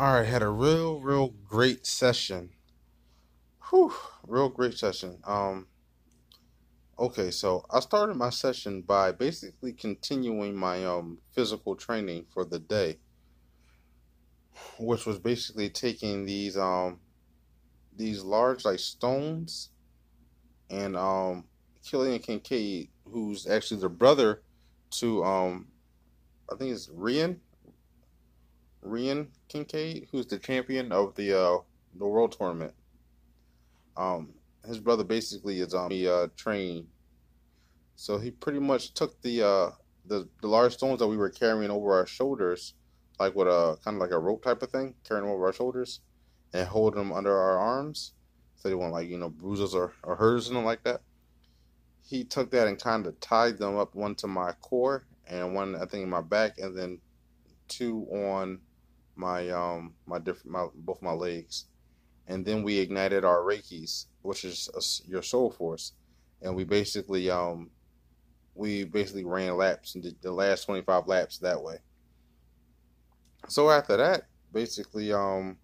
All right, had a real great session. Whew, real great session. Okay, so I started my session by basically continuing my physical training for the day, which was basically taking these large like stones and Killian Kincaid, who's actually the brother to I think it's Rian Kincaid, who's the champion of the world tournament. Um, his brother basically is he trained, so he pretty much took the large stones that we were carrying over our shoulders, like with a kind of like a rope type of thing, carrying them over our shoulders, and hold them under our arms, so they won't like bruises or hurts and them like that. He took that and kind of tied them up, one to my core and one I think in my back, and then two on my both my legs, and then we ignited our reikis, which is your soul force, and we basically ran laps and did the last 25 laps that way. So after that, basically, I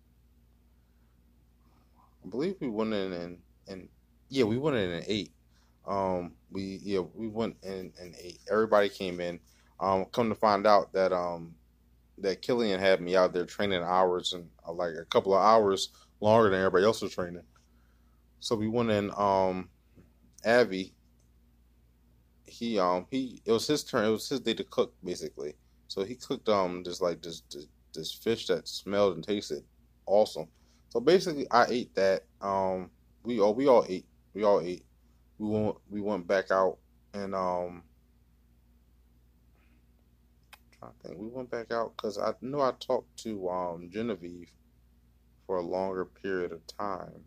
believe we went in and yeah, we went in and ate. We went in and ate. Everybody came in. Come to find out that Killian had me out there training hours and like a couple of hours longer than everybody else was training. So we went in. Avi, he it was his turn. It was his day to cook basically. So he cooked this fish that smelled and tasted awesome. So basically, I ate that. We all ate. We all ate. We went back out and I think we went back out because I know I talked to Genevieve for a longer period of time.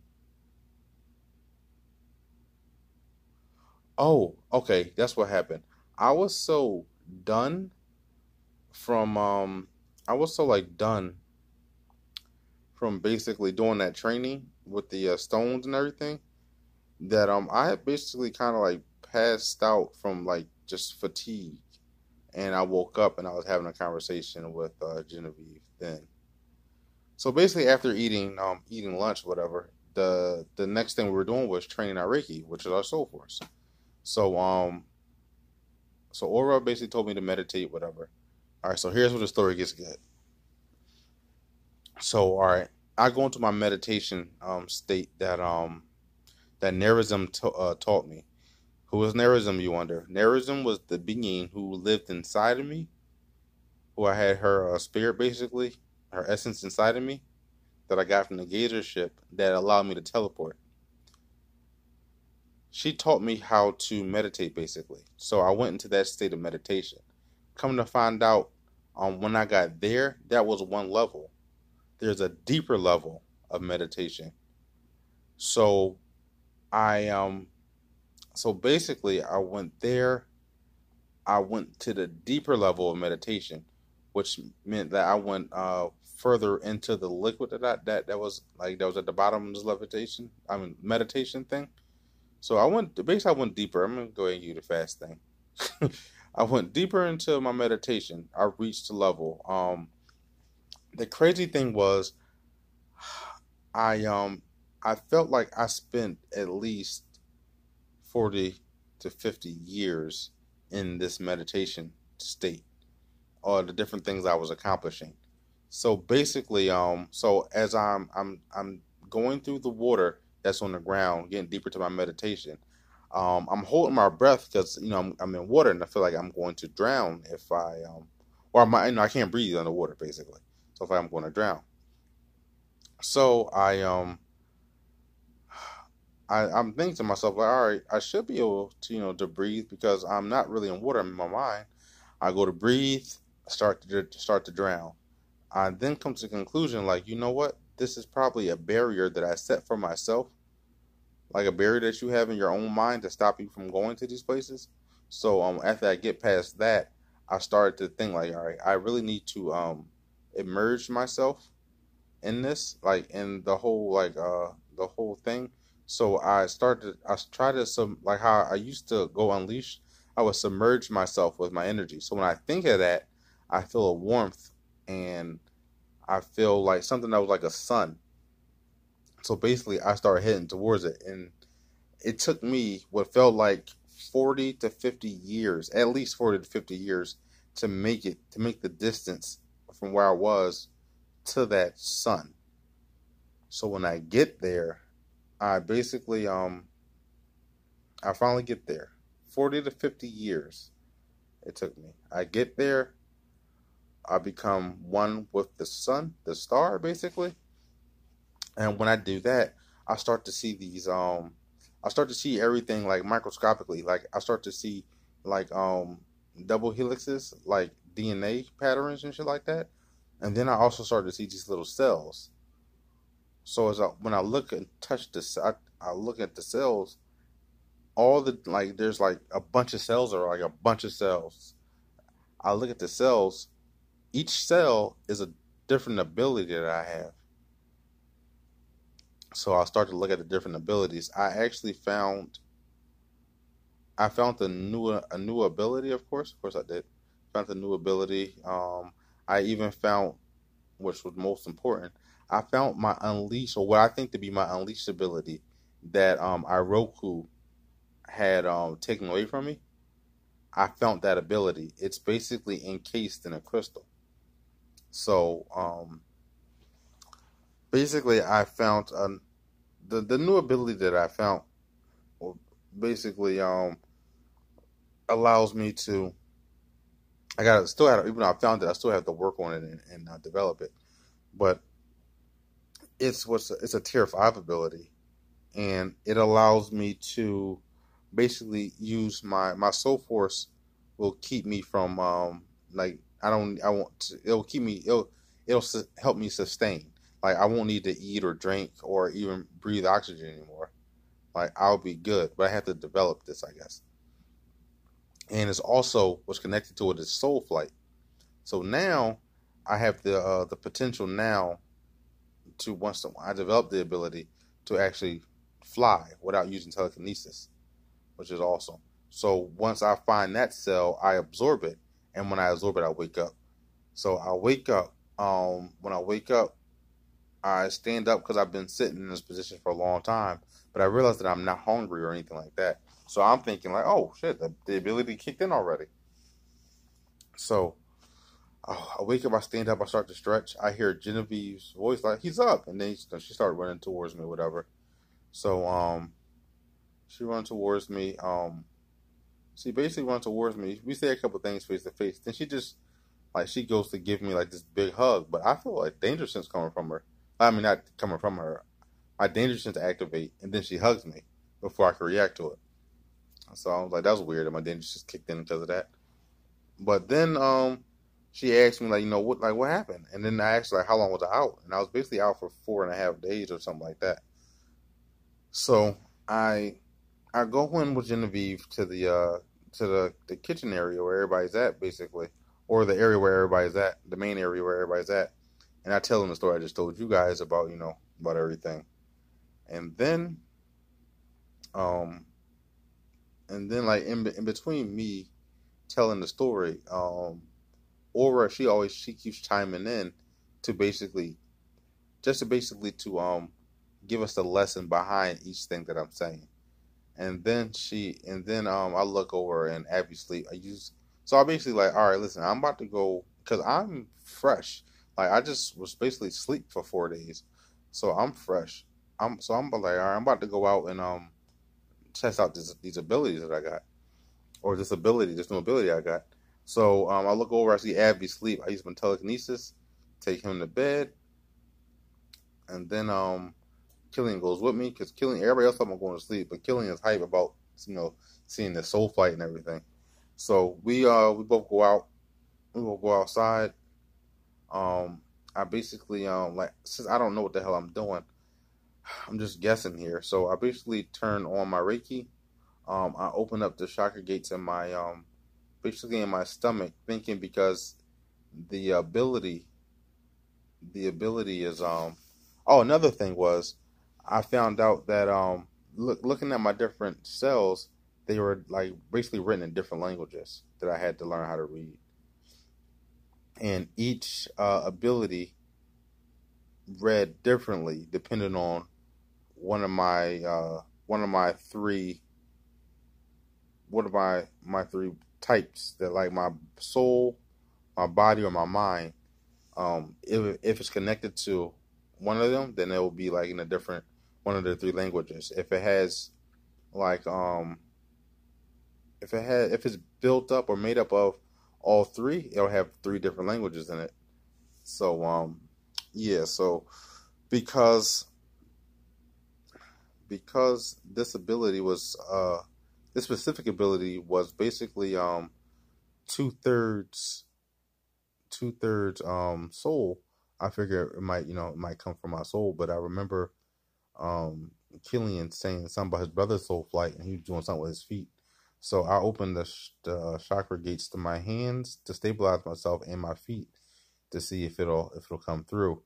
Oh, okay, that's what happened. I was so done from I was so like done from basically doing that training with the stones and everything that I had basically kind of like passed out from like just fatigue, and I woke up and I was having a conversation with Genevieve then. So basically, after eating lunch, whatever, the next thing we were doing was training our Reiki, which is our soul force. So so Aura basically told me to meditate, whatever. All right, so here's where the story gets good. So all right, I go into my meditation state that Nerism taught me. Who was Nerism, you wonder? Nerism was the being who lived inside of me, who I had her spirit basically, her essence inside of me that I got from the Gazer ship that allowed me to teleport. She taught me how to meditate basically. So I went into that state of meditation. Come to find out, when I got there, that was one level. There's a deeper level of meditation. So I so basically I went there. I went to the deeper level of meditation, which meant that I went further into the liquid that was at the bottom of this levitation. I mean meditation thing. So I went deeper. I'm gonna go ahead and give you the fast thing. I went deeper into my meditation. I reached the level. The crazy thing was I I felt like I spent at least 40 to 50 years in this meditation state, or the different things I was accomplishing. So basically, so as I'm going through the water that's on the ground, getting deeper to my meditation, I'm holding my breath because I'm in water and I feel like I'm going to drown if or I can't breathe underwater basically. So if I'm going to drown, so I'm thinking to myself like, all right, I should be able to to breathe because I'm not really in water. I'm in my mind. I go to breathe, start to drown. I then come to the conclusion, like, you know what? This is probably a barrier that I set for myself, like a barrier that you have in your own mind to stop you from going to these places. So after I get past that, I started to think like, all right, I really need to immerse myself in this, like in the whole thing. So I tried to some like how I used to go unleash. I would submerge myself with my energy. So when I think of that, I feel a warmth and I feel like something that was like a sun. So basically, I started heading towards it, and it took me what felt like 40 to 50 years, at least 40 to 50 years, to make the distance from where I was to that sun. So when I get there, I basically I finally get there. 40 to 50 years it took me. I get there, I become one with the sun, the star basically. And when I do that, I start to see these I start to see everything like microscopically. Like I start to see like double helixes, like DNA patterns and shit like that. And then I also start to see these little cells. So when I look and touch this, I look at the cells. All the like, there's like a bunch of cells, or like a bunch of cells. I look at the cells. Each cell is a different ability that I have. So I start to look at the different abilities. I found a new ability. Of course I did. Found the new ability. I even found, which was most important, I found my unleash, or what I think to be my unleash ability that Iroku had taken away from me. I found that ability. It's basically encased in a crystal. So basically, I found the new ability that I found. Well, basically allows me to. I got still had, even though I found it, I still have to work on it and develop it. But it's a tier 5 ability, and it allows me to basically use my soul force will keep me from like I won't it'll keep me help me sustain. Like I won't need to eat or drink or even breathe oxygen anymore. Like I'll be good, but I have to develop this, I guess. And it's also what's connected to it is soul flight. So now I have the potential now to, once I develop the ability to actually fly without using telekinesis, which is awesome. So once I find that cell, I absorb it, and when I absorb it, I wake up. So I wake up. When I wake up, I stand up because I've been sitting in this position for a long time, but I realize that I'm not hungry or anything like that. So I'm thinking like, oh shit, the ability kicked in already. So I wake up, I stand up, I start to stretch. I hear Genevieve's voice like, he's up, and then she started running towards me, whatever. So she runs towards me. She basically runs towards me. We say a couple things face to face. Then she just like she goes to give me like this big hug, but I feel like danger sense coming from her. I mean, not coming from her. My danger sense activate, and then she hugs me before I can react to it. So I was like, that was weird, and my danger sense kicked in because of that. But then she asked me like, what happened? And then I asked her like, how long was I out? And I was basically out for 4.5 days or something like that. So I go in with Genevieve to the kitchen area where everybody's at, basically, or the area where everybody's at, the main area where everybody's at, and I tell them the story I just told you guys about, about everything, and then um like in between me telling the story, Aura she keeps chiming in to basically to give us the lesson behind each thing that I'm saying. And then I look over and Abby's sleep. So I basically like, all right, listen, I'm about to go because I'm fresh. Like I just was basically asleep for 4 days, so I'm fresh. I'm like, all right, I'm about to go out and test out these abilities that I got, or this new ability I got. So I look over, I see Abby sleep. I use my telekinesis, take him to bed, and then Killian goes with me because Killian, everybody else thought I'm going to sleep, but Killian is hype about seeing the soul fight and everything. So we both go out. We will go outside. I basically like, since I don't know what the hell I'm doing, I'm just guessing here. So I basically turn on my Reiki. I open up the chakra gates in my basically in my stomach, thinking because the ability is oh, another thing was I found out that looking at my different cells, they were like basically written in different languages that I had to learn how to read. And each ability read differently depending on one of my three one of my three types, that like my soul, my body, or my mind. If it's connected to one of them, then it will be like in a different one of the three languages. If it has like if it's built up or made up of all three, it'll have three different languages in it. So yeah, so because this ability was this specific ability was basically two thirds soul. I figure it might, it might come from my soul, but I remember Killian saying something about his brother's soul flight, and he was doing something with his feet. So I opened the chakra gates to my hands to stabilize myself and my feet to see if it'll come through.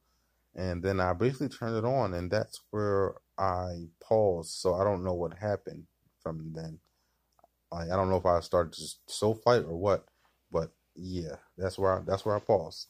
And then I basically turned it on, and that's where I paused. So I don't know what happened from then. Like, I don't know if I started just soul flight or what, but yeah, that's where I paused.